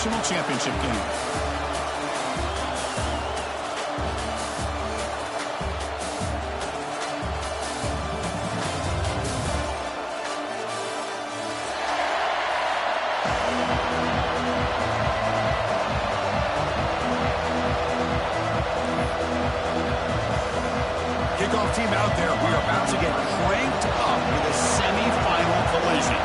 national championship game. Kickoff team out there. We are about to get cranked up with a semifinal collision.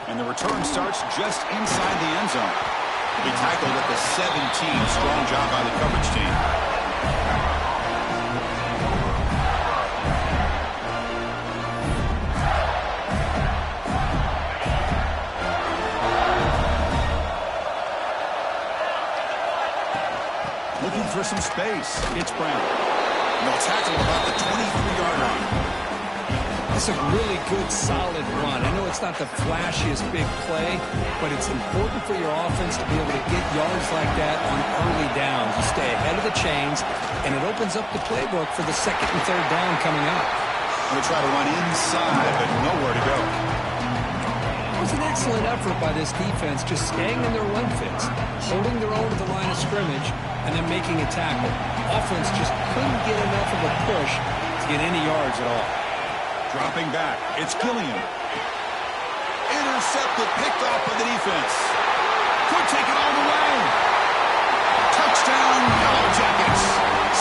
And the return starts just inside the end zone. He tackled at the 17. Strong job by the coverage team. Looking for some space. It's Brown. They'll tackle about the 23-yard line. It's a really good, solid run. I know it's not the flashiest big play, but it's important for your offense to be able to get yards like that on early downs. You stay ahead of the chains, and it opens up the playbook for the second and third down coming up. Going to try to run inside, but nowhere to go. It was an excellent effort by this defense, just staying in their run fits, holding their own to the line of scrimmage, and then making a tackle. Offense just couldn't get enough of a push to get any yards at all. Dropping back, it's Gilliam. Intercepted, picked off by the defense. Could take it all the way. Touchdown, Yellow Jackets.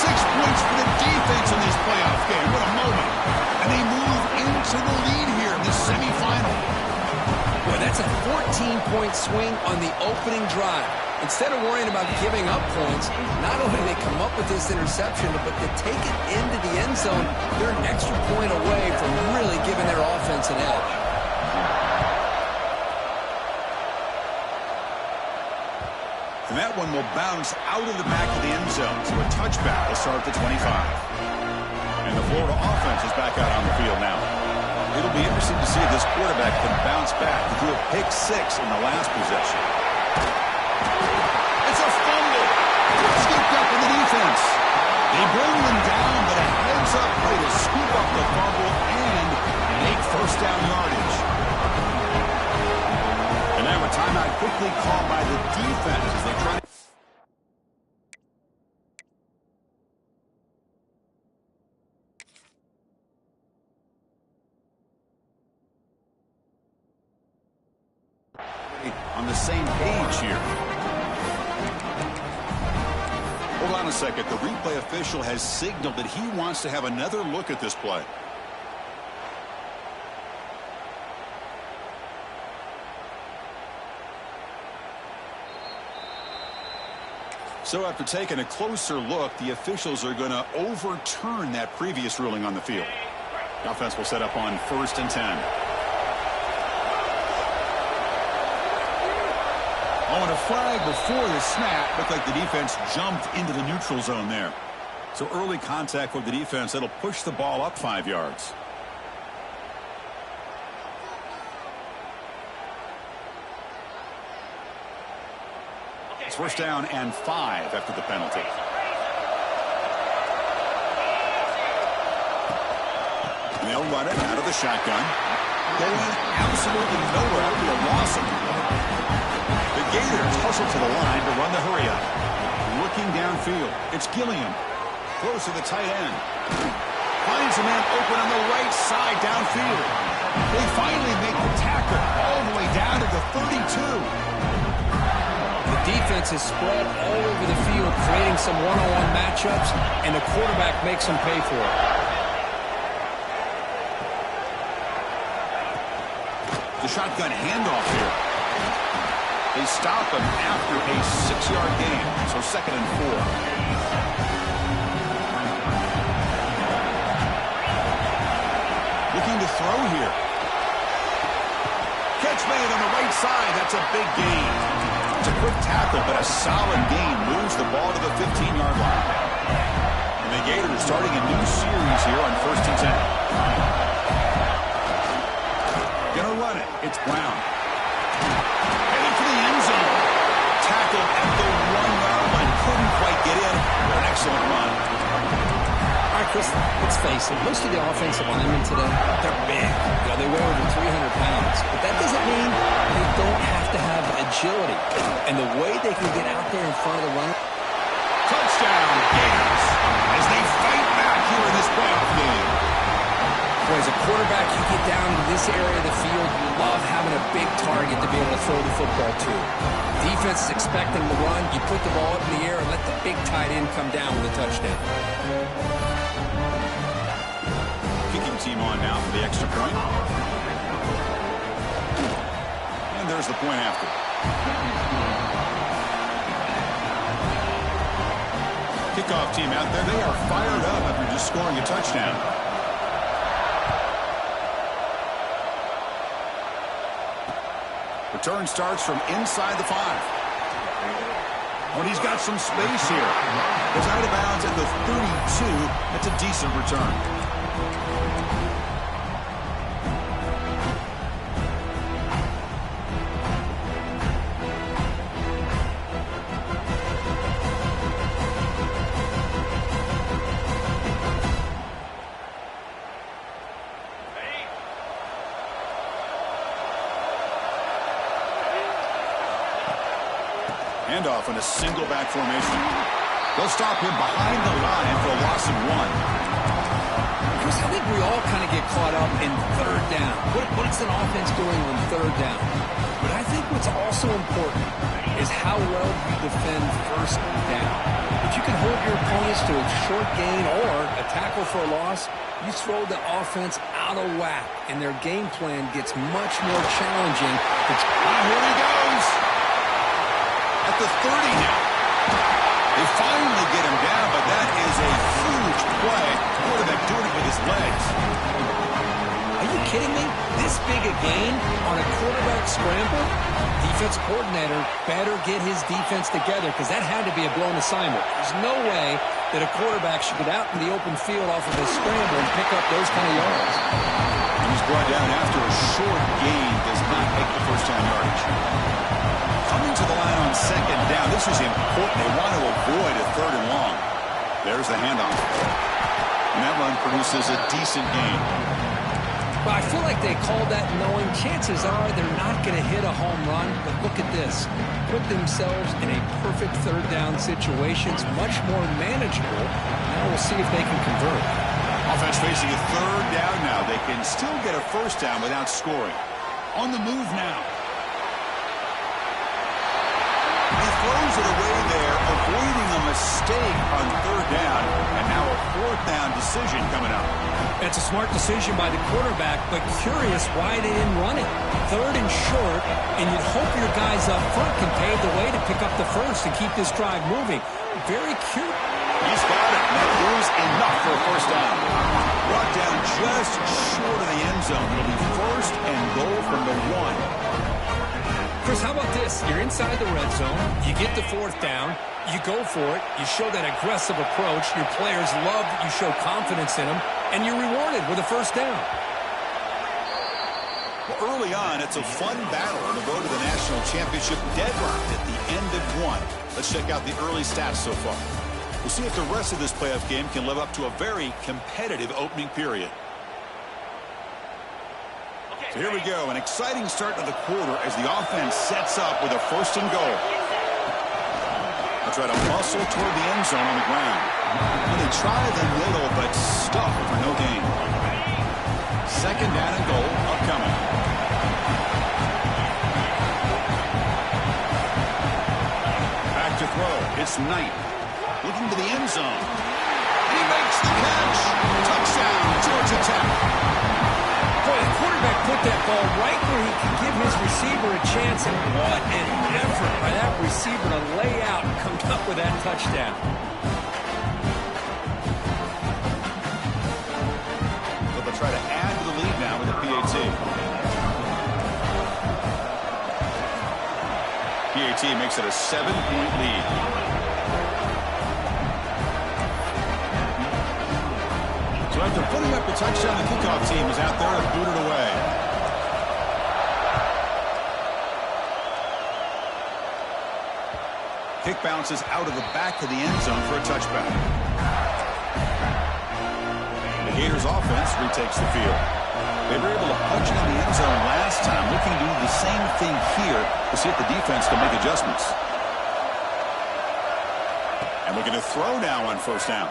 6 points for the defense in this playoff game. What a moment. And they move into the lead here in this semifinal. Boy, that's a 14-point swing on the opening drive. Instead of worrying about giving up points, not only do they come up with this interception, but to take it into the end zone, they're an extra point away from really giving their offense an edge. And that one will bounce out of the back of the end zone. So a touchback will start at the 25. And the Florida offense is back out on the field now. It'll be interesting to see if this quarterback can bounce back to do a pick 6 in the last possession. It's a fumble. Scooped up in the defense. They bring them down, but a heads-up play to scoop up the fumble and make first down yardage. And now a timeout quickly called by the defense as they try to... on the same page here. Hold on a second. The replay official has signaled that he wants to have another look at this play. So after taking a closer look, the officials are going to overturn that previous ruling on the field. The offense will set up on 1st and 10. Oh, and a flag before the snap. Looked like the defense jumped into the neutral zone there. So early contact for the defense. That'll push the ball up 5 yards. It's 1st down and 5 after the penalty. They'll run it out of the shotgun. Going absolutely nowhere. That'll be a loss of the ball. The Gators hustle to the line to run the hurry up. Looking downfield. It's Gilliam. Close to the tight end. Finds a man open on the right side downfield. They finally make the tackle all the way down to the 32. The defense is spread all over the field, creating some one-on-one matchups, and the quarterback makes them pay for it. The shotgun handoff here. They stop him after a 6-yard gain. So 2nd and 4. Looking to throw here. Catch made on the right side. That's a big gain. It's a quick tackle, but a solid gain moves the ball to the 15-yard line. And the Gators starting a new series here on 1st and 10. Gonna run it. It's Brown. Headed for the end zone. Tackled at the 1-yard line. Couldn't quite get in. But Chris, let's face it, most of the offensive linemen today, they're big. You know, they weigh over 300 pounds. But that doesn't mean they don't have to have agility. And the way they can get out there in front of the runner. Touchdown, Gators, as they fight back here in this playoff game. Boy, as a quarterback, you get down into this area of the field, you love having a big target to be able to throw the football to. Defense is expecting the run. You put the ball up in the air and let the big tight end come down with a touchdown. Kicking team on now for the extra point. And there's the point after. Kickoff team out there. They are fired up after just scoring a touchdown. Return starts from inside the 5. Oh, and he's got some space here. Goes out of bounds at the 32. That's a decent return. Handoff in a single back formation. They'll stop him behind the line for a loss of 1. Chris, I think we all kind of get caught up in third down. What's an offense doing on third down? But I think what's also important is how well you defend first down. If you can hold your opponents to a short gain or a tackle for a loss, you throw the offense out of whack, and their game plan gets much more challenging. Here he goes. At the 30 now. They finally get him down, but that is a huge play. Quarterback doing it with his legs. Are you kidding me? This big a gain on a quarterback scramble? Defense coordinator better get his defense together because that had to be a blown assignment. There's no way that a quarterback should get out in the open field off of a scramble and pick up those kind of yards. And he's brought down after a short gain. Does not make the first down yardage. Coming to the line on second down. This is important. They want to avoid a third and long. There's the handoff. And that run produces a decent gain. Well, I feel like they called that knowing chances are they're not going to hit a home run. But look at this. Put themselves in a perfect third down situation. It's much more manageable. Now we'll see if they can convert. Offense facing a third down now. They can still get a first down without scoring. On the move now. He throws it away there, avoiding a mistake on third down, and now a fourth down decision coming up. It's a smart decision by the quarterback, but curious why they didn't run it. Third and short, and you'd hope your guys up front can pave the way to pick up the first and keep this drive moving. Very cute. He's got it. That was enough for a first down. Brought down just short of the end zone. It'll be first and goal from the 1. Chris, how about this? You're inside the red zone. You get the fourth down. You go for it. You show that aggressive approach. Your players love that you show confidence in them. And you're rewarded with a first down. Well, early on, it's a fun battle on the road to the national championship deadline at the end of 1. Let's check out the early stats so far. We'll see if the rest of this playoff game can live up to a very competitive opening period. So here we go, an exciting start to the quarter as the offense sets up with a first and goal. They'll try to muscle toward the end zone on the ground. And they try the middle, but stuck for no gain. Second down and goal upcoming. Back to throw. It's Knight. Looking to the end zone. He makes the catch. Touchdown, Georgia Tech. Boy, the quarterback put that ball right where he can give his receiver a chance, and what an effort by that receiver to lay out and come up with that touchdown. So they'll try to add to the lead now with a PAT. PAT makes it a 7-point lead. So after putting up the touchdown, the kickoff team is out there and booted away. Kick bounces out of the back of the end zone for a touchback. Gators offense retakes the field. They were able to punch it in the end zone last time, looking to do the same thing here to see if the defense can make adjustments. And looking to throw now on first down.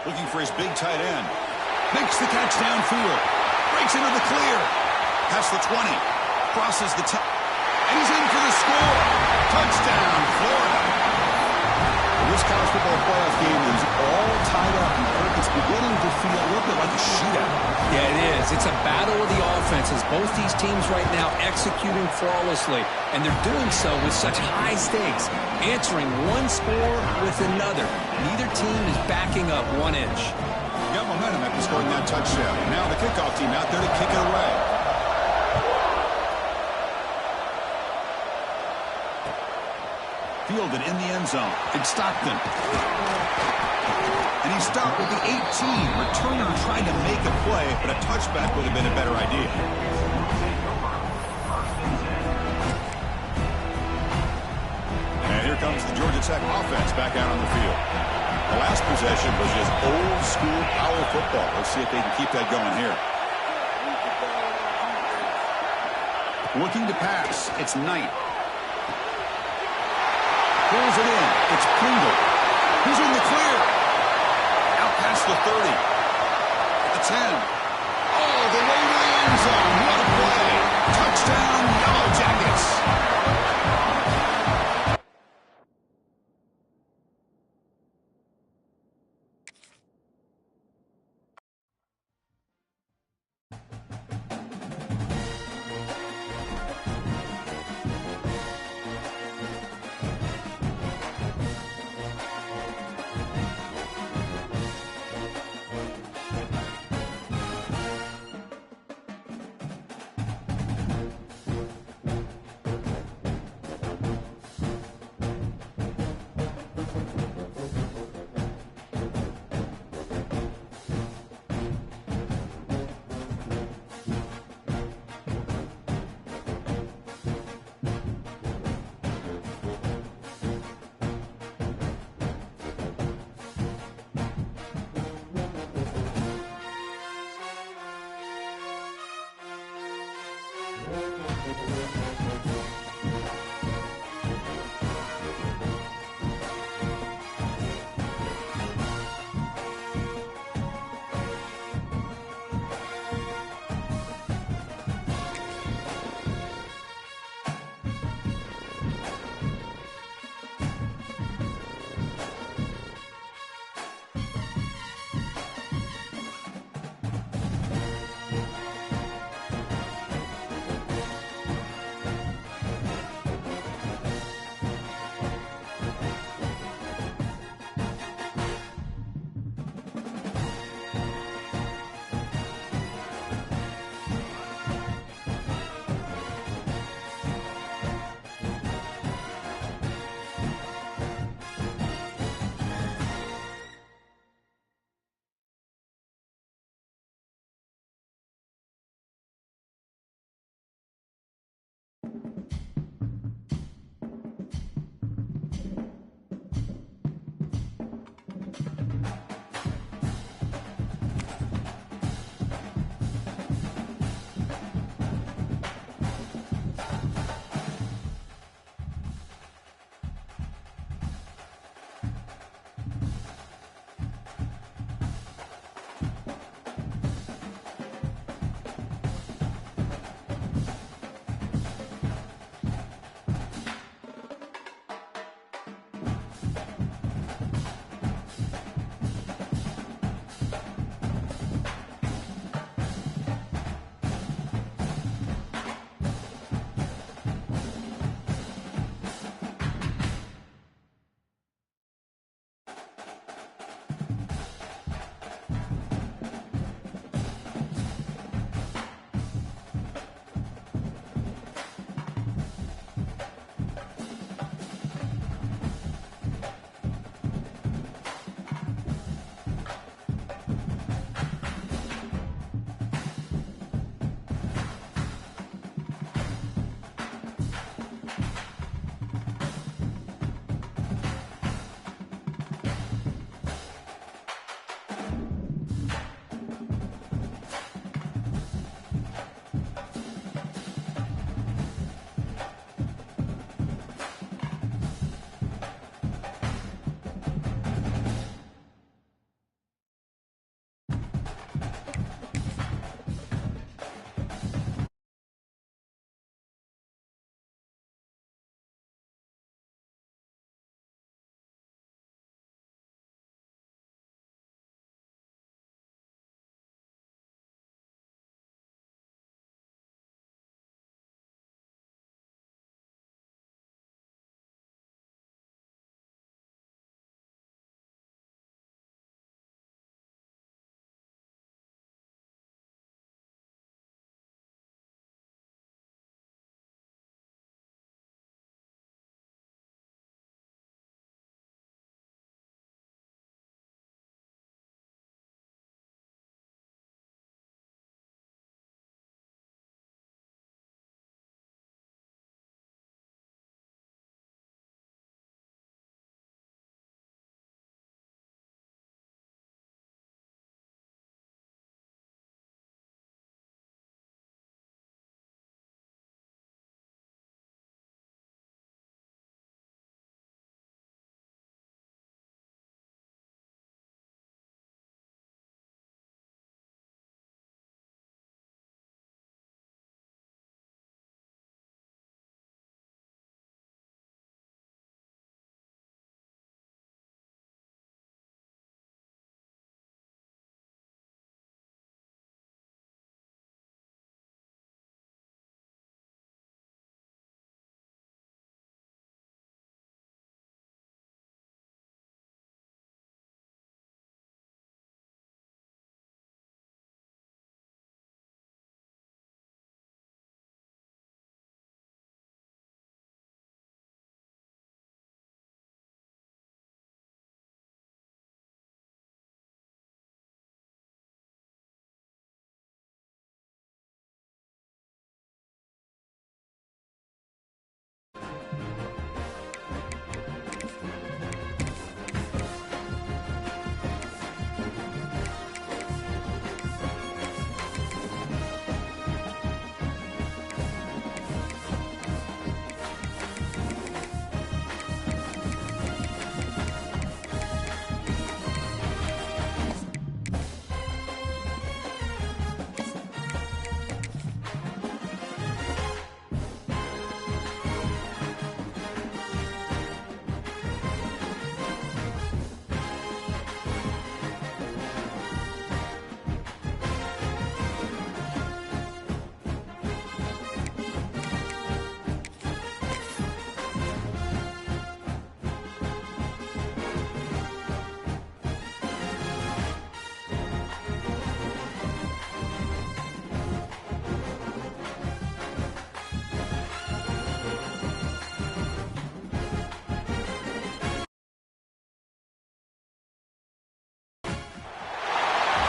Looking for his big tight end. Makes the catch downfield. Breaks into the clear. Past the 20. Crosses the 10. And he's in for the score. Touchdown, Florida. This college football playoff game is all tied up. It's beginning to feel a little bit like a shootout. Yeah, it is. It's a battle of the offenses. Both these teams right now executing flawlessly, and they're doing so with such high stakes, answering one score with another. Neither team is backing up 1 inch. Got momentum after scoring that touchdown. Now the kickoff team out there to kick it away. Fielded in the end zone. It's Stockton. And he stopped with the 18. Returner tried to make a play, but a touchback would have been a better idea. And here comes the Georgia Tech offense back out on the field. The last possession was just old school power football. Let's see if they can keep that going here. Looking to pass. It's Knight. Pulls it in. It's Pringle. He's in the clear. Out past the 30. At the 10. All the way to the end zone. What a play. Touchdown, Yellow Jackets.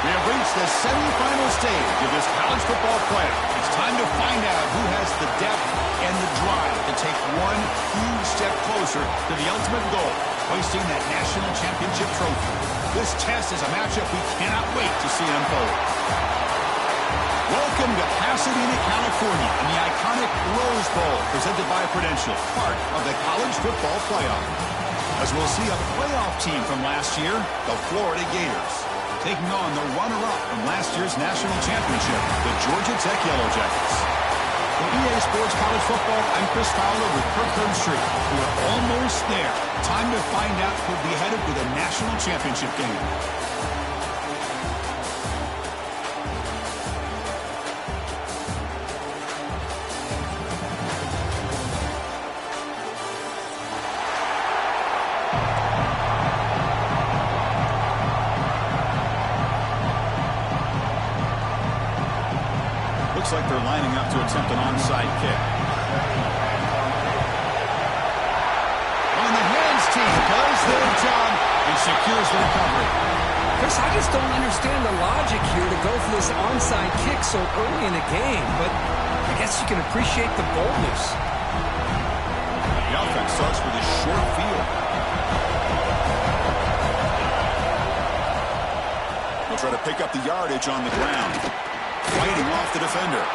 We have reached the semifinal stage of this college football playoff. It's time to find out who has the depth and the drive to take one huge step closer to the ultimate goal, hoisting that national championship trophy. This test is a matchup we cannot wait to see unfold. Welcome to Pasadena, California, in the iconic Rose Bowl, presented by Prudential, part of the college football playoff. As we'll see a playoff team from last year, the Florida Gators, taking on the runner-up from last year's national championship, the Georgia Tech Yellow Jackets. For EA Sports College Football, I'm Chris Fowler with Kirk Herbstreit. We're almost there. Time to find out who'll be headed to the national championship game. Looks like they're lining up to attempt an onside kick. On the hands team does their job and secures the recovery. Chris, I just don't understand the logic here to go for this onside kick so early in the game, but I guess you can appreciate the boldness. The offense starts with a short field. They'll try to pick up the yardage on the ground. Fighting off the defender.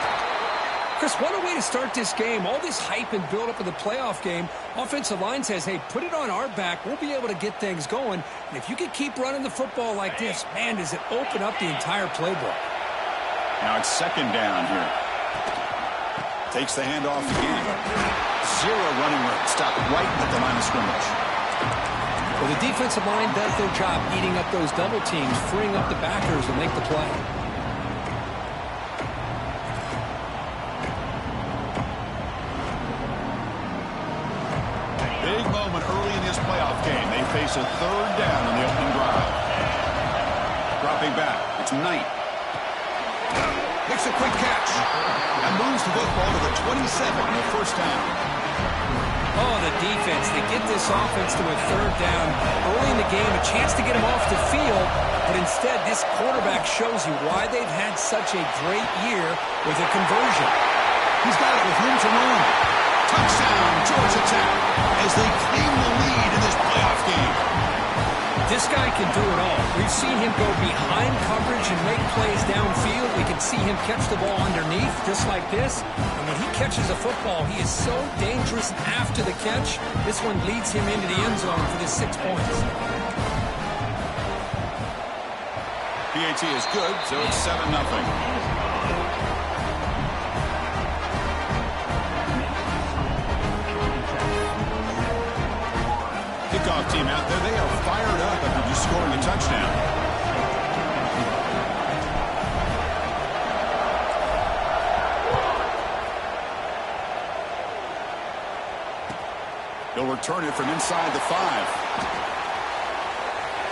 Chris, what a way to start this game. All this hype and build up of the playoff game. Offensive line says, hey, put it on our back. We'll be able to get things going. And if you can keep running the football like this, man, does it open up the entire playbook. Now it's second down here. Takes the handoff again. Zero running room. Stop right at the line of scrimmage. Well, the defensive line does their job eating up those double teams, freeing up the backers to make the play. Big moment early in this playoff game. They face a third down on the opening drive. Dropping back. It's Knight. Makes a quick catch. And moves the football to the 27 on the first down. Oh, the defense. They get this offense to a third down early in the game. A chance to get them off the field. But instead, this quarterback shows you why they've had such a great year with a conversion. He's got it with room to run. Touchdown, Georgia Tech, as they claim the lead in this playoff game. This guy can do it all. We've seen him go behind coverage and make plays downfield. We can see him catch the ball underneath, just like this. And when he catches a football, he is so dangerous after the catch. This one leads him into the end zone for the 6 points. PAT is good, so it's 7-0. Kickoff team out there. They are fired up after just scoring a touchdown. He'll return it from inside the 5.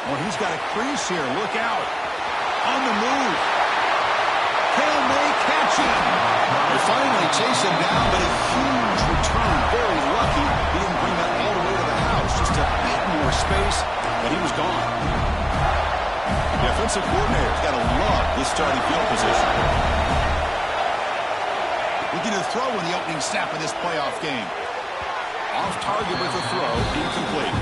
Well, he's got a crease here. Look out. On the move. Can they catch him? They finally chase him down, but a huge return. Very lucky he didn't bring that all the way to the house. Just a bit more space, but he was gone. The offensive coordinator's got to love this starting field position. Looking to throw in the opening snap of this playoff game. Off target with the throw, incomplete.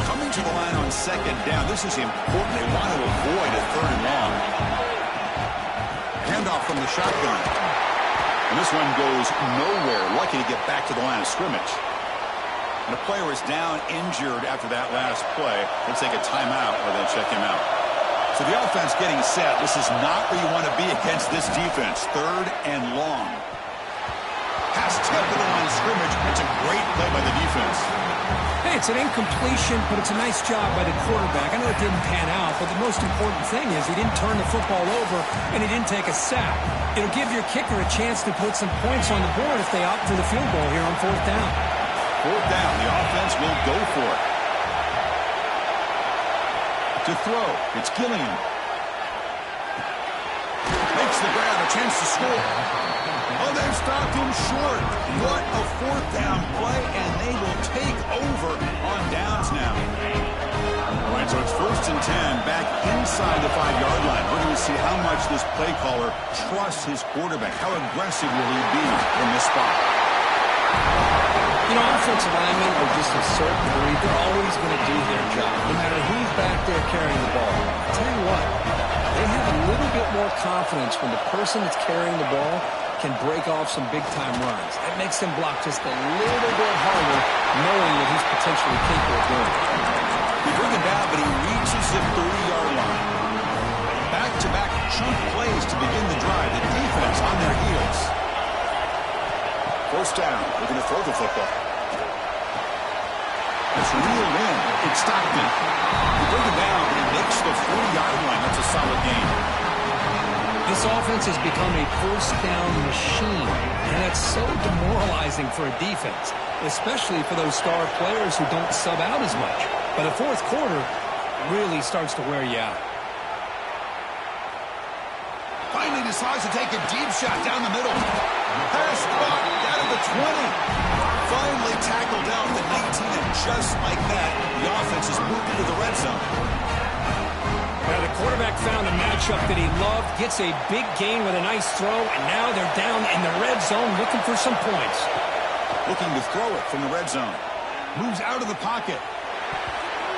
Coming to the line on second down. This is important. They want to avoid a third and long. Handoff from the shotgun. And this one goes nowhere. Lucky to get back to the line of scrimmage. And a player is down injured after that last play. They'll take a timeout or they'll check him out. So the offense getting set. This is not where you want to be against this defense. Third and long. Pass tipped to the line of scrimmage. It's a great play by the defense. Hey, it's an incompletion, but it's a nice job by the quarterback. I know it didn't pan out, but the most important thing is he didn't turn the football over and he didn't take a sack. It'll give your kicker a chance to put some points on the board if they opt for the field goal here on fourth down. Fourth down, the offense will go for it. To throw, it's Gilliam. Makes the grab, a chance to score. Oh, they've stopped him short. What a fourth down play, and they will take over on downs now. All right, so it's 1st and 10, back inside the 5-yard line. We're going to see how much this play caller trusts his quarterback. How aggressive will he be in this spot? You know, offensive linemen are just a certain breed. They're always going to do their job, no matter who's back there carrying the ball. I'll tell you what, they have a little bit more confidence when the person that's carrying the ball can break off some big-time runs. That makes them block just a little bit harder, knowing that he's potentially capable of doing it. He bring him down, but he reaches the 30-yard line. Back-to-back chunk plays to begin the drive. The defense on their heels. First down. They're going to throw the football. It's reeled in. It's Stockton. He bring him down, but he makes the 40-yard line. That's a solid gain. This offense has become a first-down machine, and that's so demoralizing for a defense, especially for those star players who don't sub out as much. But a fourth quarter really starts to wear you out. Finally decides to take a deep shot down the middle. Pass caught down at the 20. Finally tackled down at the 19, and just like that, the offense has moved into the red zone. Now the quarterback found a matchup that he loved, gets a big gain with a nice throw, and now they're down in the red zone looking for some points. Looking to throw it from the red zone. Moves out of the pocket.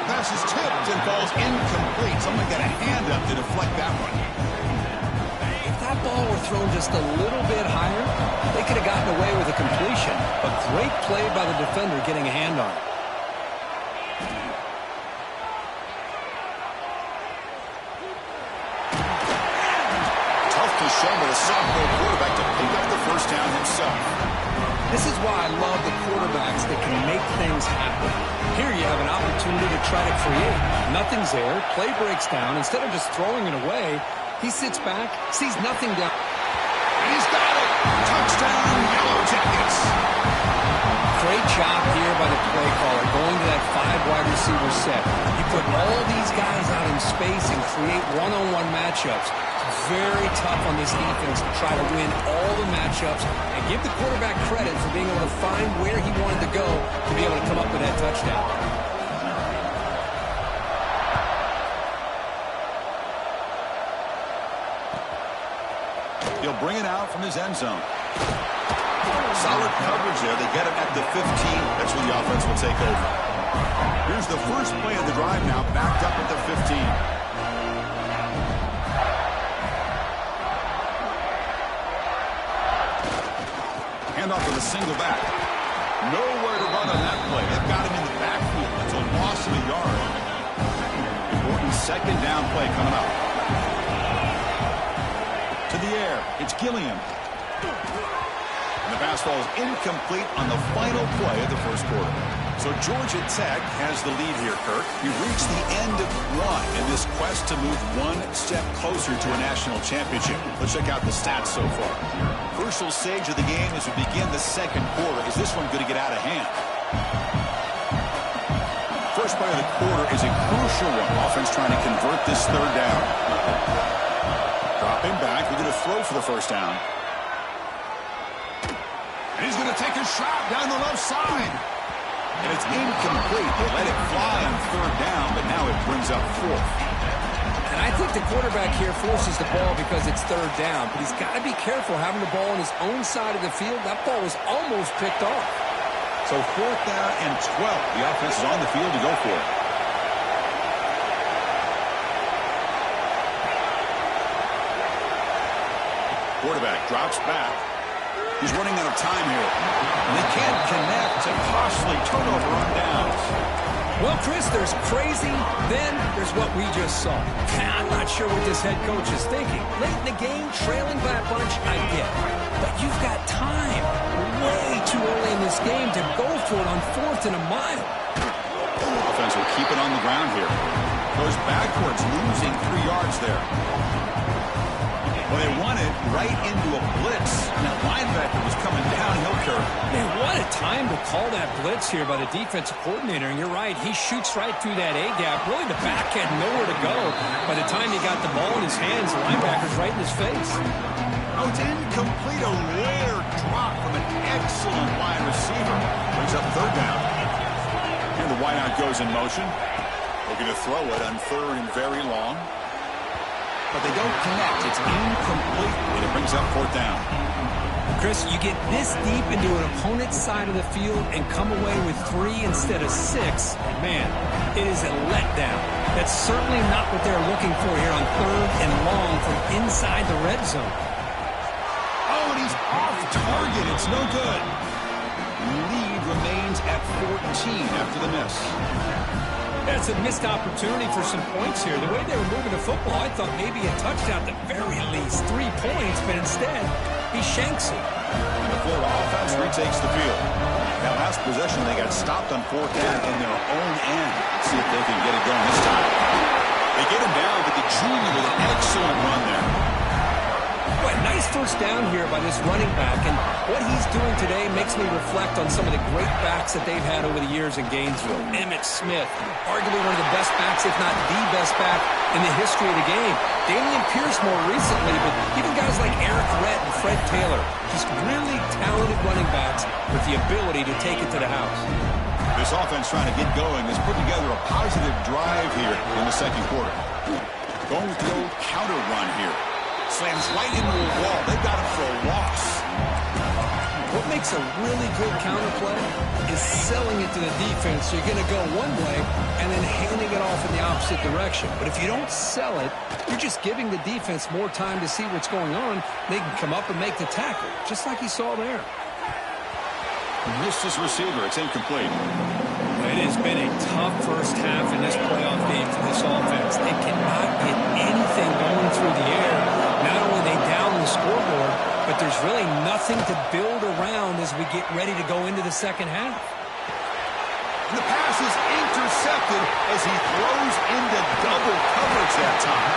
Pass is tipped and falls incomplete. Someone got a hand up to deflect that one. If that ball were thrown just a little bit higher, they could have gotten away with a completion. A great play by the defender getting a hand on it. Show with a sophomore quarterback to pick up the first down himself. This is why I love the quarterbacks that can make things happen. Here you have an opportunity to try to create. Nothing's there. Play breaks down. Instead of just throwing it away, he sits back, sees nothing down. And he's got it. Touchdown, Yellow Jackets. Great job here by the play caller, going to that 5-wide receiver set. You put all these guys out in space and create one-on-one matchups. Very tough on this defense to try to win all the matchups and give the quarterback credit for being able to find where he wanted to go to be able to come up with that touchdown. He'll bring it out from his end zone. Solid coverage there. They get him at the 15. That's where the offense will take over. Here's the first play of the drive now, backed up at the 15. Handoff with a single back. Nowhere to run on that play. They've got him in the backfield. It's a loss of a yard. Important second down play coming up. To the air. It's Gilliam. And the pass falls incomplete on the final play of the first quarter. So Georgia Tech has the lead here, Kirk. We've reached the end of one in this quest to move one step closer to a national championship. Let's check out the stats so far. Crucial stage of the game as we begin the second quarter. Is this one going to get out of hand? First play of the quarter is a crucial one. Offense trying to convert this third down. Dropping back. We're going to throw for the first down. And he's going to take a shot down the left side. And it's incomplete. They let it fly on third down, but now it brings up fourth. And I think the quarterback here forces the ball because it's third down. But he's got to be careful having the ball on his own side of the field. That ball was almost picked off. So 4th down and 12. The offense is on the field to go for it. Quarterback drops back. He's running out of time here. And they can't connect. It's a costly turnover on downs. Well, Chris, there's crazy, then there's what we just saw. I'm not sure what this head coach is thinking. Late in the game, trailing by a bunch, I get it. But you've got time, way too early in this game, to go for it on 4th and a mile. Offense will keep it on the ground here. Goes backwards, losing 3 yards there. Well, they won it right into a blitz. And that linebacker was coming downhill curve. Man, what a time to call that blitz here by the defensive coordinator. And you're right, he shoots right through that A-gap. Really, the back had nowhere to go. By the time he got the ball in his hands, the linebacker's right in his face. Oh, it's incomplete. A rare drop from an excellent wide receiver. Brings up 3rd down. And the wideout goes in motion. Looking to throw it on 3rd and very long. But they don't connect. It's incomplete, and it brings up 4th down. Chris, you get this deep into an opponent's side of the field and come away with 3 instead of 6. Man, it is a letdown. That's certainly not what they're looking for here on 3rd and long from inside the red zone. Oh, and he's off target. It's no good. Lead remains at 14 after the miss. That's a missed opportunity for some points here. The way they were moving the football, I thought maybe a touchdown at the very least. 3 points, but instead, he shanks it. And the Florida offense retakes the field. That last possession, they got stopped on 4th down in their own end. Let's see if they can get it going this time. They get him down, but the junior with an excellent run there. Well, nice first down here by this running back, and what he's doing today makes me reflect on some of the great backs that they've had over the years in Gainesville. Emmitt Smith, arguably one of the best backs, if not the best back in the history of the game. Dameon Pierce more recently, but even guys like Eric Rhett and Fred Taylor, just really talented running backs with the ability to take it to the house. This offense trying to get going has put together a positive drive here in the 2nd quarter. Going with the old counter run here. Slams right into the wall. They've got him for a loss. What makes a really good counterplay is selling it to the defense. So you're going to go one way and then handing it off in the opposite direction. But if you don't sell it, you're just giving the defense more time to see what's going on. They can come up and make the tackle, just like you saw there. Missed his receiver. It's incomplete. It has been a tough first half in this playoff game for this offense. They cannot get anything going through the air. Not only are they down the scoreboard, but there's really nothing to build around as we get ready to go into the second half. And the pass is intercepted as he throws into double coverage that time.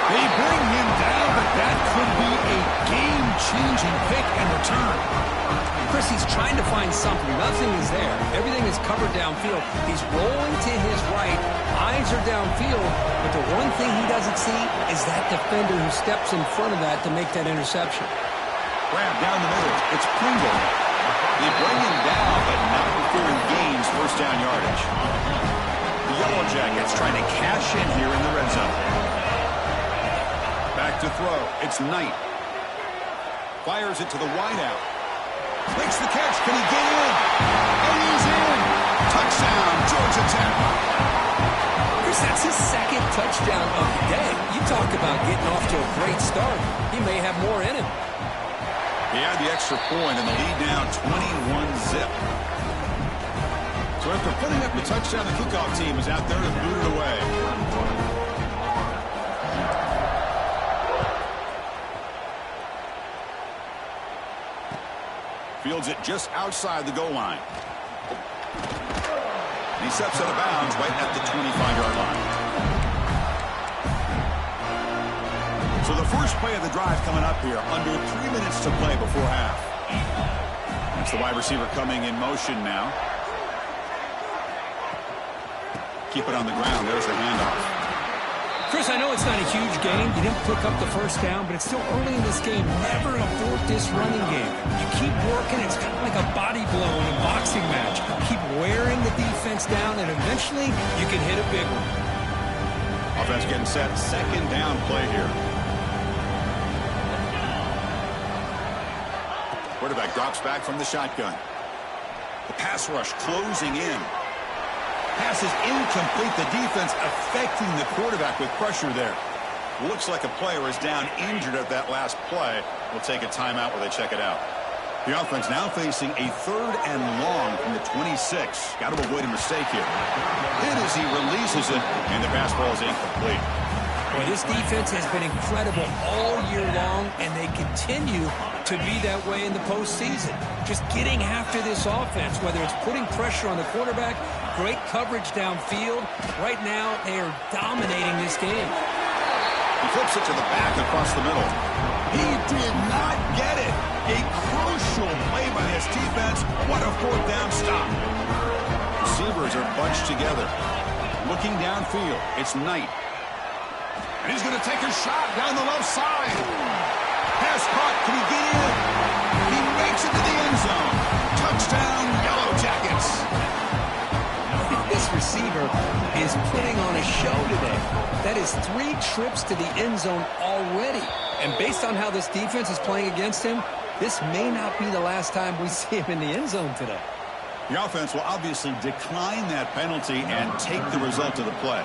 They bring him down, but that could be a game-changing pick and return. Chris, he's trying to find something. Nothing is there. Everything is covered downfield. He's rolling to his right. Eyes are downfield. But the one thing he doesn't see is that defender who steps in front of that to make that interception. Grab down the middle. It's Pringle. They bring him down, but not before he gains first down yardage. The Yellow Jackets trying to cash in here in the red zone. Back to throw. It's Knight. Fires it to the wideout. Makes the catch. Can he get in? And he's in. Touchdown, Georgia Tech. Chris, that's his 2nd touchdown of the day. You talk about getting off to a great start. He may have more in him. He had the extra point, and the lead now 21-zip. So after putting up the touchdown, the kickoff team is out there to boot it away. Fields it just outside the goal line. And he steps out of bounds right at the 25-yard line. So the first play of the drive coming up here, under 3 minutes to play before half. That's the wide receiver coming in motion now. Keep it on the ground. There's the handoff. Chris, I know it's not a huge game. You didn't pick up the first down, but it's still early in this game. Never abort this running game. You keep working. It's kind of like a body blow in a boxing match. Keep wearing the defense down, and eventually you can hit a big one. Offense getting set. Second down play here. Quarterback drops back from the shotgun. The pass rush closing in. Pass is incomplete. The defense affecting the quarterback with pressure there. Looks like a player is down injured at that last play. We'll take a timeout while they check it out. The offense now facing a 3rd and long from the 26. Got to avoid a mistake here. Hit as he releases it, and the pass ball is incomplete. Well, this defense has been incredible all year long, and they continue to be that way in the postseason. Just getting after this offense, whether it's putting pressure on the quarterback, great coverage downfield. Right now, they are dominating this game. He flips it to the back across the middle. He did not get it. A crucial play by his defense. What a 4th down stop. Receivers are bunched together. Looking downfield, it's Knight. And he's going to take a shot down the left side. Pass caught. Can he get in? He makes it to the end zone. Touchdown, Yellow Jackets. This receiver is putting on a show today. That is 3 trips to the end zone already. And based on how this defense is playing against him, this may not be the last time we see him in the end zone today. The offense will obviously decline that penalty and take the result of the play.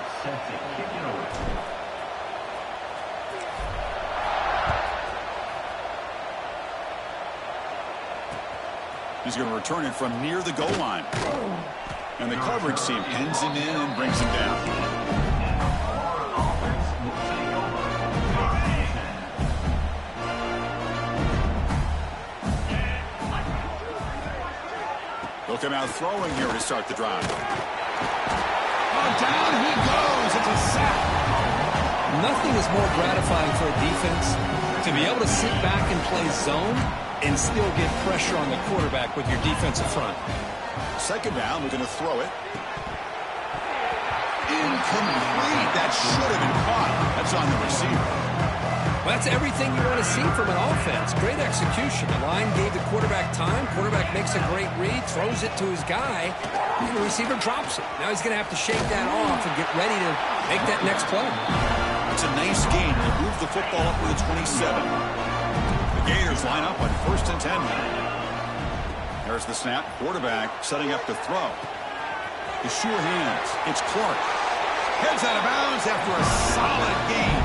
He's going to return it from near the goal line. And the coverage team pins him in and brings him down. They'll come out throwing here to start the drive. Oh, down he goes. It's a sack. Nothing is more gratifying for a defense to be able to sit back and play zone and still get pressure on the quarterback with your defensive front. Second down, we're going to throw it. Incomplete. That should have been caught. That's on the receiver. Well, that's everything you want to see from an offense. Great execution. The line gave the quarterback time. Quarterback makes a great read, throws it to his guy, and the receiver drops it. Now he's going to have to shake that off and get ready to make that next play. It's a nice game. You move the football up to the 27. The Gators line up on 1st and 10 now. There's the snap. Quarterback setting up to throw. The sure hands. It's Clark. Heads out of bounds after a solid game.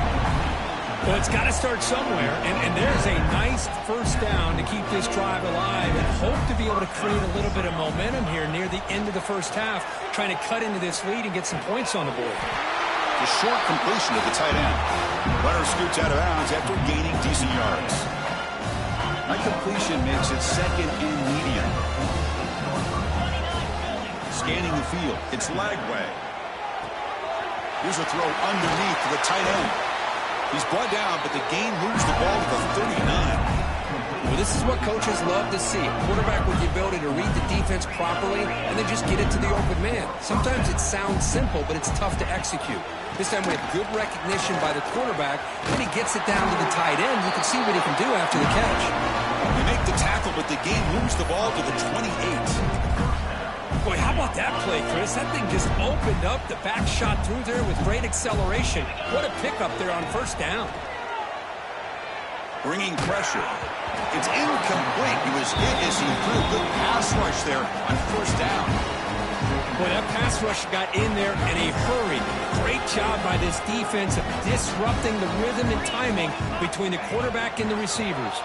Well, it's got to start somewhere, and there's a nice first down to keep this drive alive and hope to be able to create a little bit of momentum here near the end of the first half, trying to cut into this lead and get some points on the board. The short completion of the tight end. Runner scoots out of bounds after gaining decent yards. That completion makes it 2nd and medium. Scanning the field. It's Lagway. Here's a throw underneath to the tight end. He's brought down, but the game moves the ball to the 39. Well, this is what coaches love to see. A quarterback with the ability to read the defense properly and then just get it to the open man. Sometimes it sounds simple, but it's tough to execute. This time with good recognition by the quarterback, when he gets it down to the tight end, you can see what he can do after the catch. They make the tackle, but the game moves the ball to the 28. Boy, how about that play, Chris? That thing just opened up. The back shot through there with great acceleration. What a pickup there on first down. Bringing pressure. It's incomplete. He was hit as he threw a good pass rush there on first down. Boy, that pass rush got in there in a hurry. Great job by this defense of disrupting the rhythm and timing between the quarterback and the receivers.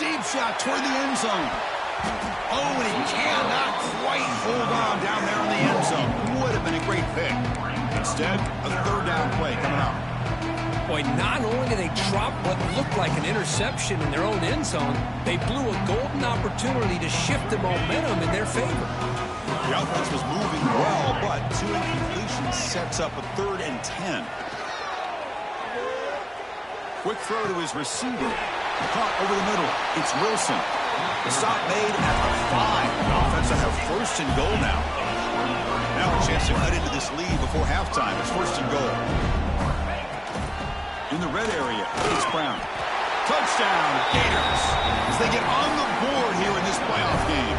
Deep shot toward the end zone. Oh, and he cannot quite hold on down there in the end zone. Would have been a great pick. Instead, a 3rd down play coming up. Boy, not only did they drop what looked like an interception in their own end zone, they blew a golden opportunity to shift the momentum in their favor. The offense was moving well, but 2 incompletions sets up a 3rd and 10. Quick throw to his receiver. Caught over the middle. It's Wilson. The stop made at the 5. The offense will have 1st and goal now. Now a chance to cut into this lead before halftime. It's 1st and goal. In the red area, it's Brown. Touchdown, Gators, as they get on the board here in this playoff game.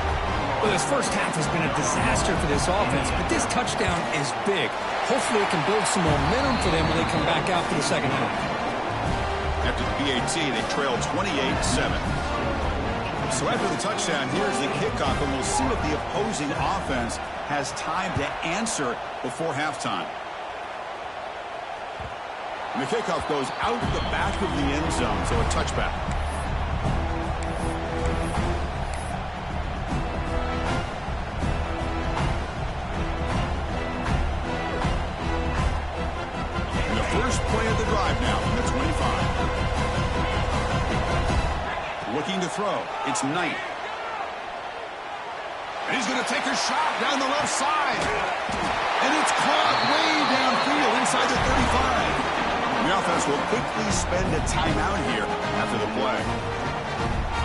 Well, the first half has been a disaster for this offense, but this touchdown is big. Hopefully it can build some momentum for them when they come back out for the second half. After the PAT, they trailed 28-7. So after the touchdown, here's the kickoff, and we'll see if the opposing offense has time to answer before halftime. And the kickoff goes out the back of the end zone, so a touchback. And the first play of the drive now from the 25. Looking to throw. It's Knight. And he's going to take a shot down the left side. And it's caught way downfield inside the 35. The offense will quickly spend a timeout here after the play.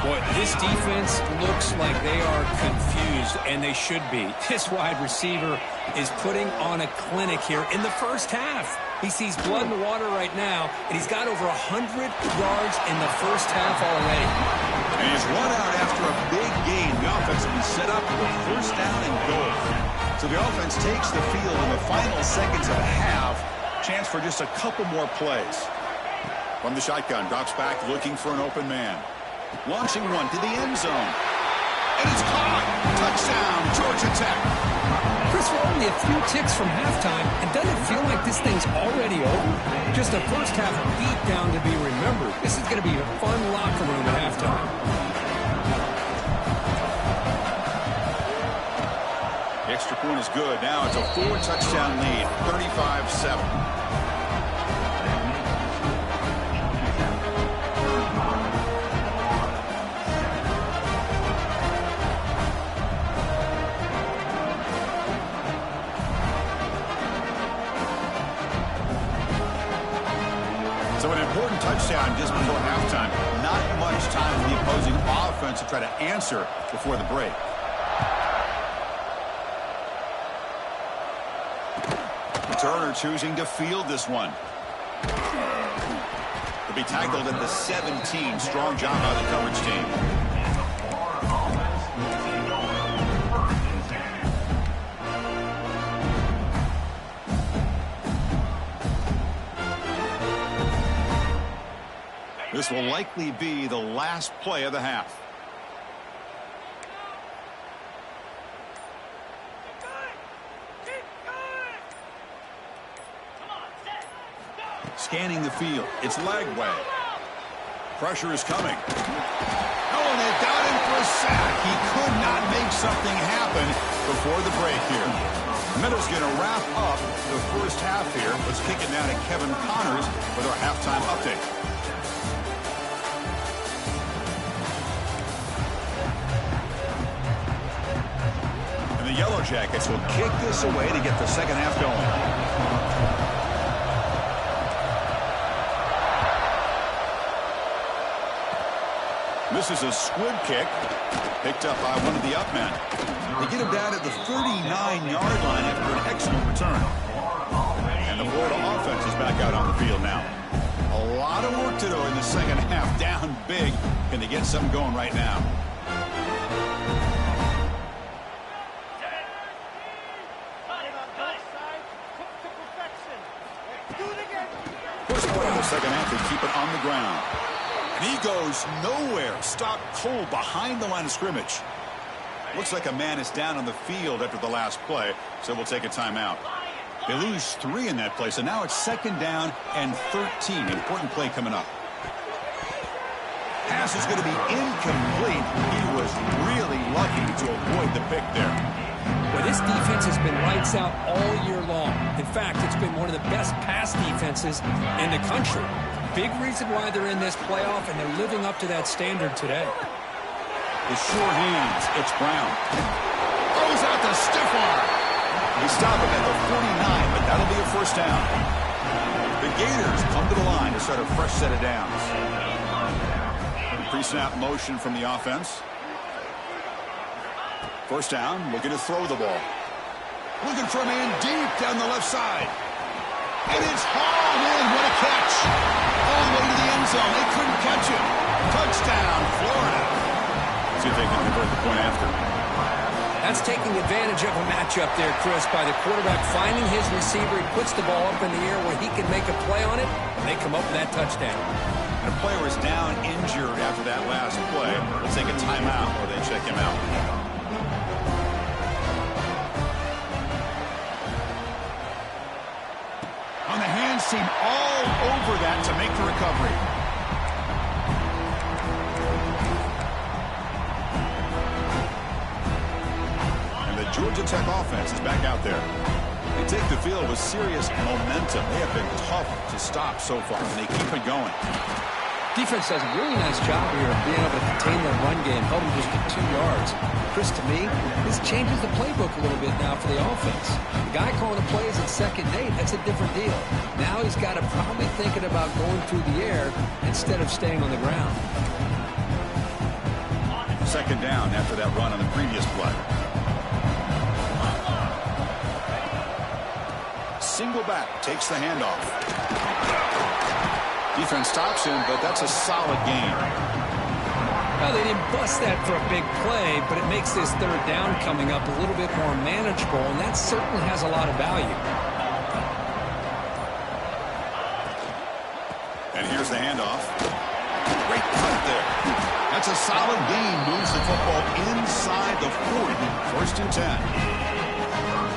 Boy, this defense looks like they are confused, and they should be. This wide receiver is putting on a clinic here in the first half. He sees blood in the water right now, and he's got over 100 yards in the first half already. And he's run out after a big gain. The offense will be set up for a first down and goal. So the offense takes the field in the final seconds of a half. Chance for just a couple more plays. From the shotgun, drops back looking for an open man. Launching one to the end zone. And it's caught. Touchdown, Georgia Tech. Chris, we're only a few ticks from halftime, and doesn't it feel like this thing's already over? Just a first half beat down to be remembered. This is going to be a fun locker room at halftime. The extra point is good. Now it's a 4-touchdown lead, 35-7. So an important touchdown just before halftime. Not much time for the opposing offense to try to answer before the break. Turner choosing to field this one. He'll be tackled at the 17. Strong job by the coverage team. This will likely be the last play of the half. Scanning the field. It's Lagway. Pressure is coming. Oh, and they've got him for a sack. He could not make something happen before the break here. Meadows going to wrap up the first half here. Let's kick it now to Kevin Connors with our halftime update. And the Yellow Jackets will kick this away to get the second half going. This is a squib kick, picked up by one of the up men. They get him down at the 39-yard line after an excellent return. And the Florida offense is back out on the field now. A lot of work to do in the second half, down big. Can they get something going right now? First play of the second half, they keep it on the ground. And he goes nowhere. Stopped cold behind the line of scrimmage. Looks like a man is down on the field after the last play, so we'll take a timeout. They lose 3 in that play, so now it's second down and 13. Important play coming up. Pass is going to be incomplete. He was really lucky to avoid the pick there. Well, this defense has been lights out all year long. In fact, it's been one of the best pass defenses in the country. Big reason why they're in this playoff, and they're living up to that standard today. The short hands. It's Brown. Throws out the stiff arm. They stop him at the 49, but that'll be a first down. The Gators come to the line to start a fresh set of downs. Pre-snap motion from the offense. First down, looking to throw the ball. Looking for a man deep down the left side. And it's hauled in. What a catch. All the way to the end zone. They couldn't catch him. Touchdown, Florida. See if they can convert the point after. That's taking advantage of a matchup there, Chris, by the quarterback finding his receiver. He puts the ball up in the air where he can make a play on it, and they come up with that touchdown. And a player is down injured after that last play. Let's take a timeout or they check him out. On the hands team all over that to make the recovery. Georgia Tech offense is back out there. They take the field with serious momentum. They have been tough to stop so far, and they keep it going. Defense does a really nice job here of being able to contain their run game, held them just to 2 yards. Chris, to me, this changes the playbook a little bit now for the offense. The guy calling the plays at 2nd and 8, that's a different deal. Now he's got to probably thinking about going through the air instead of staying on the ground. 2nd down after that run on the previous play. Single back, takes the handoff. Defense stops him, but that's a solid gain. Well, they didn't bust that for a big play, but it makes this 3rd down coming up a little bit more manageable, and that certainly has a lot of value. And here's the handoff. Great cut there. That's a solid gain, moves the football inside the 40, 1st and 10.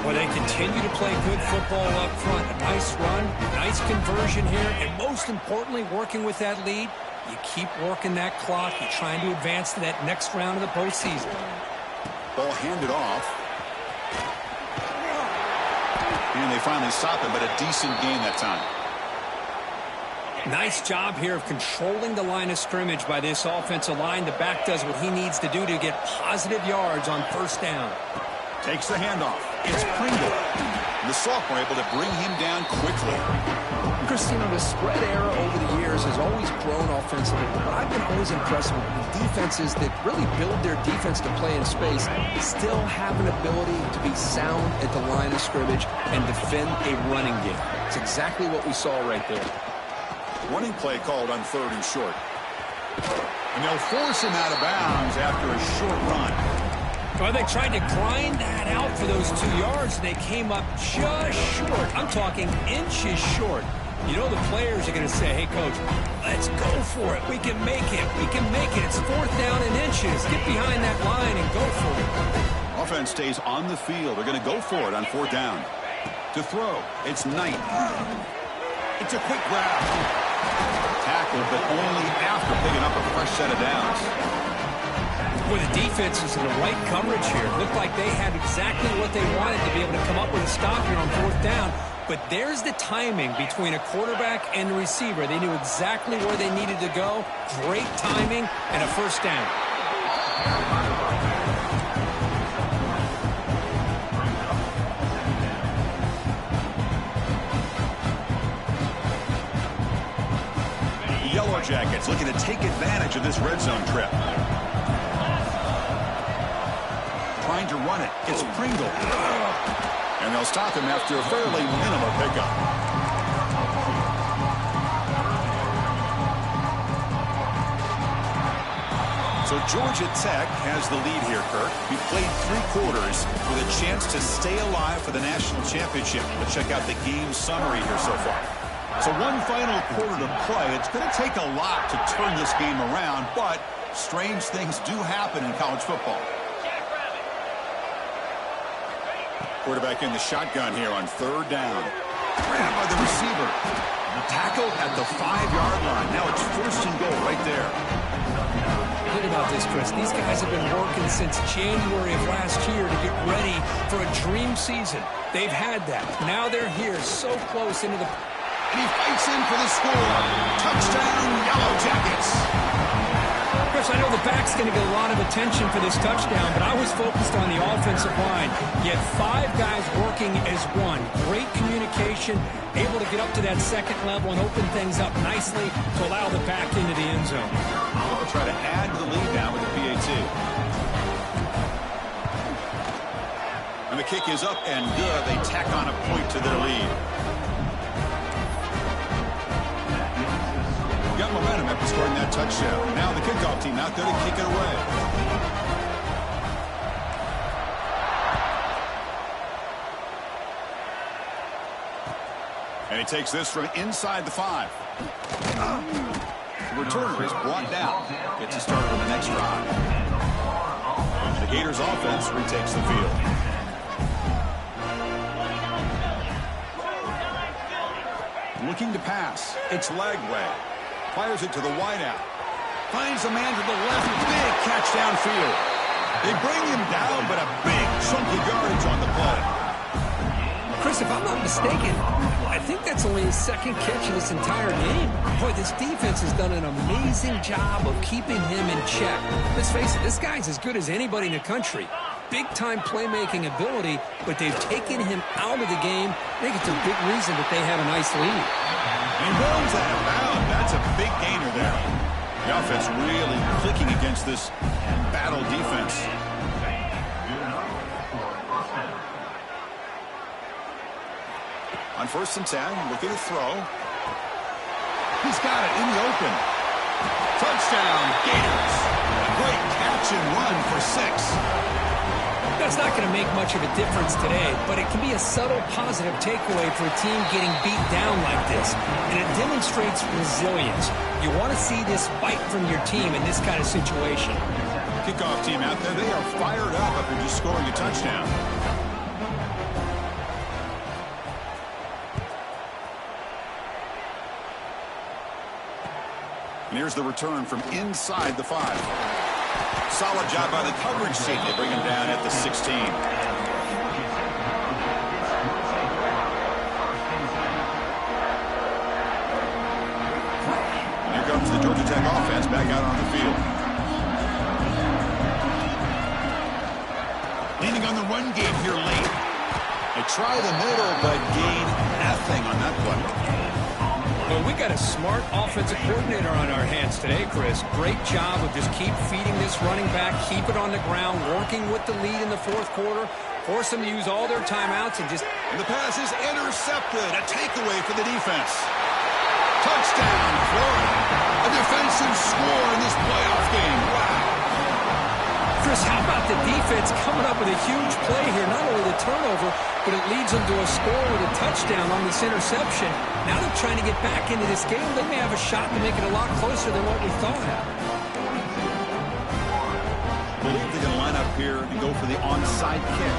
Well, they continue to play good football up front. A nice run, nice conversion here, and most importantly, working with that lead, you keep working that clock. You're trying to advance to that next round of the postseason. Ball handed off. And they finally stop him, but a decent gain that time. Nice job here of controlling the line of scrimmage by this offensive line. The back does what he needs to do to get positive yards on 1st down. Takes the handoff. It's Pringle. The sophomore able to bring him down quickly. Chris, the spread era over the years has always grown offensively, but I've been always impressed with defenses that really build their defense to play in space, still have an ability to be sound at the line of scrimmage and defend a running game. It's exactly what we saw right there. Running play called on 3rd and short. And they'll force him out of bounds after a short run. Well, they tried to grind that out for those 2 yards, and they came up just short. I'm talking inches short. You know the players are going to say, hey, Coach, let's go for it. We can make it. We can make it. It's 4th down and inches. Get behind that line and go for it. Offense stays on the field. They're going to go for it on 4th down. To throw, it's Knight. It's a quick grab. Tackled, but only after picking up a fresh set of downs. Well, the defense is in the right coverage here. Looked like they had exactly what they wanted to be able to come up with a stop here on 4th down. But there's the timing between a quarterback and the receiver. They knew exactly where they needed to go. Great timing and a 1st down. Yellow Jackets looking to take advantage of this red zone trip. Trying to run it. It's Pringle. And they'll stop him after a fairly minimal pickup. So Georgia Tech has the lead here, Kirk. We played 3 quarters with a chance to stay alive for the national championship. Let's check out the game summary here so far. So 1 final quarter to play. It's going to take a lot to turn this game around, but strange things do happen in college football. Quarterback in the shotgun here on 3rd down. Grabbed by the receiver. Tackle at the 5-yard line. Now it's 1st and goal right there. Think about this, Chris. These guys have been working since January of last year to get ready for a dream season. They've had that. Now they're here so close into the... And he fights in for the score. Touchdown, Yellow Jackets. Chris, I know the back's going to get a lot of attention for this touchdown, but I was focused on the offensive line. You had 5 guys working as one. Great communication, able to get up to that 2nd level and open things up nicely to allow the back into the end zone. They'll try to add to the lead now with the PAT. And the kick is up and good. They tack on a point to their lead. Got momentum after scoring that touchdown. Now the kickoff team out there to kick it away. he takes this from inside the 5. The returner is brought down. Gets a start on the next drive. The Gators offense retakes the field. Looking to pass. It's Lagway. Fires it to the wideout. Finds a man to the left. Big catch downfield. They bring him down, but a big chunky yardage on the play. Chris, if I'm not mistaken, I think that's only his second catch of this entire game. Boy, this defense has done an amazing job of keeping him in check. Let's face it, this guy's as good as anybody in the country. Big-time playmaking ability, but they've taken him out of the game. I think it's a big reason that they have a nice lead. And he rolls out of bounds. That's a big gainer there. The offense really clicking against this battle defense. On 1st and 10, looking to throw. He's got it in the open. Touchdown, Gators. A great catch and run for 6. That's not going to make much of a difference today, but it can be a subtle positive takeaway for a team getting beat down like this. And it demonstrates resilience. You want to see this fight from your team in this kind of situation. Kickoff team out there, they are fired up after just scoring a touchdown. And here's the return from inside the 5. Solid job by the coverage team. They bring him down at the 16. Here comes the Georgia Tech offense back out on the field. Leaning on the run game here late. They try the middle, but gain nothing on that play. Well, we got a smart offensive coordinator on our hands today, Chris. Great job of just keep feeding this running back, keep it on the ground, working with the lead in the 4th quarter, force them to use all their timeouts and just... And the pass is intercepted. A takeaway for the defense. Touchdown, Florida. A defensive score in this playoff game. Wow. Chris, how about the defense coming up with a huge play here? Not only the turnover, but it leads them to a score with a touchdown on this interception. Now they're trying to get back into this game. They may have a shot to make it a lot closer than what we thought. I believe they're going to line up here and go for the onside kick.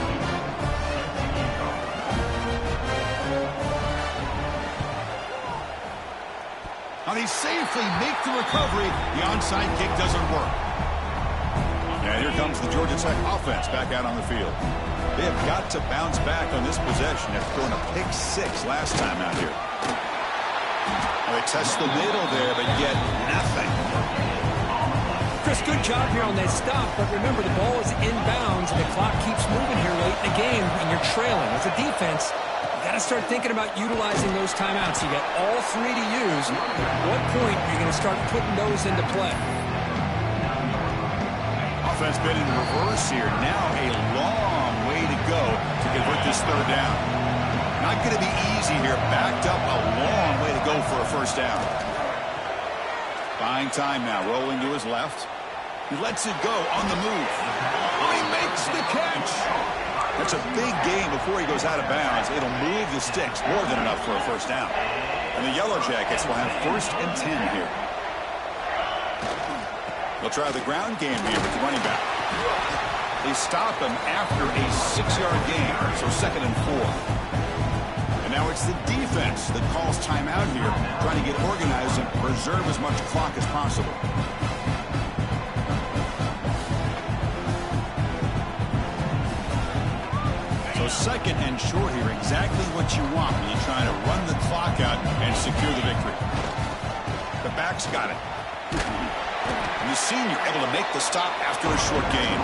Now they safely make the recovery. The onside kick doesn't work. And here comes the Georgia Tech offense back out on the field. They have got to bounce back on this possession after throwing a pick 6 last time out here. Well, they test the middle there, but get nothing. Chris, good job here on that stop, but remember the ball is inbounds and the clock keeps moving here late in the game and you're trailing. As a defense, you got to start thinking about utilizing those timeouts. You got all 3 to use. At what point are you going to start putting those into play? Offense been in reverse here. Now a long way to go to convert this 3rd down. Not going to be easy here. Backed up a long way to go for a 1st down. Buying time now. Rolling to his left. He lets it go on the move. Oh, he makes the catch. That's a big gain before he goes out of bounds. It'll move the sticks more than enough for a 1st down. And the Yellow Jackets will have 1st and 10 here. They'll try the ground game here with the running back. They stop him after a 6-yard gain, so 2nd and 4. And now it's the defense that calls timeout here, trying to get organized and preserve as much clock as possible. So 2nd and short here, exactly what you want when you're trying to run the clock out and secure the victory. The back's got it. And the senior able to make the stop after a short gain.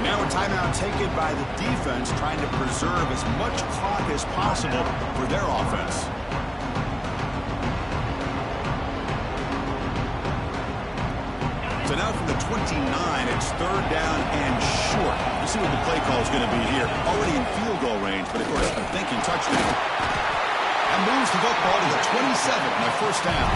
And now a timeout taken by the defense, trying to preserve as much clock as possible for their offense. So now from the 29, it's 3rd down and short. Let's see what the play call is going to be here. Already in field goal range, but of course, a thinking touchdown. And moves the football to the 27 on a 1st down.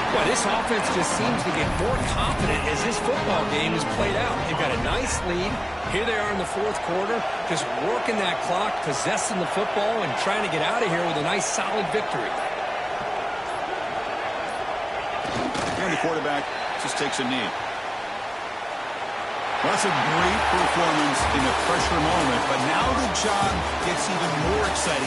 Well, this offense just seems to get more confident as this football game is played out. They've got a nice lead. Here they are in the fourth quarter, just working that clock, possessing the football, and trying to get out of here with a nice, solid victory. And the quarterback just takes a knee. Well, that's a great performance in a pressure moment, but now the job gets even more exciting.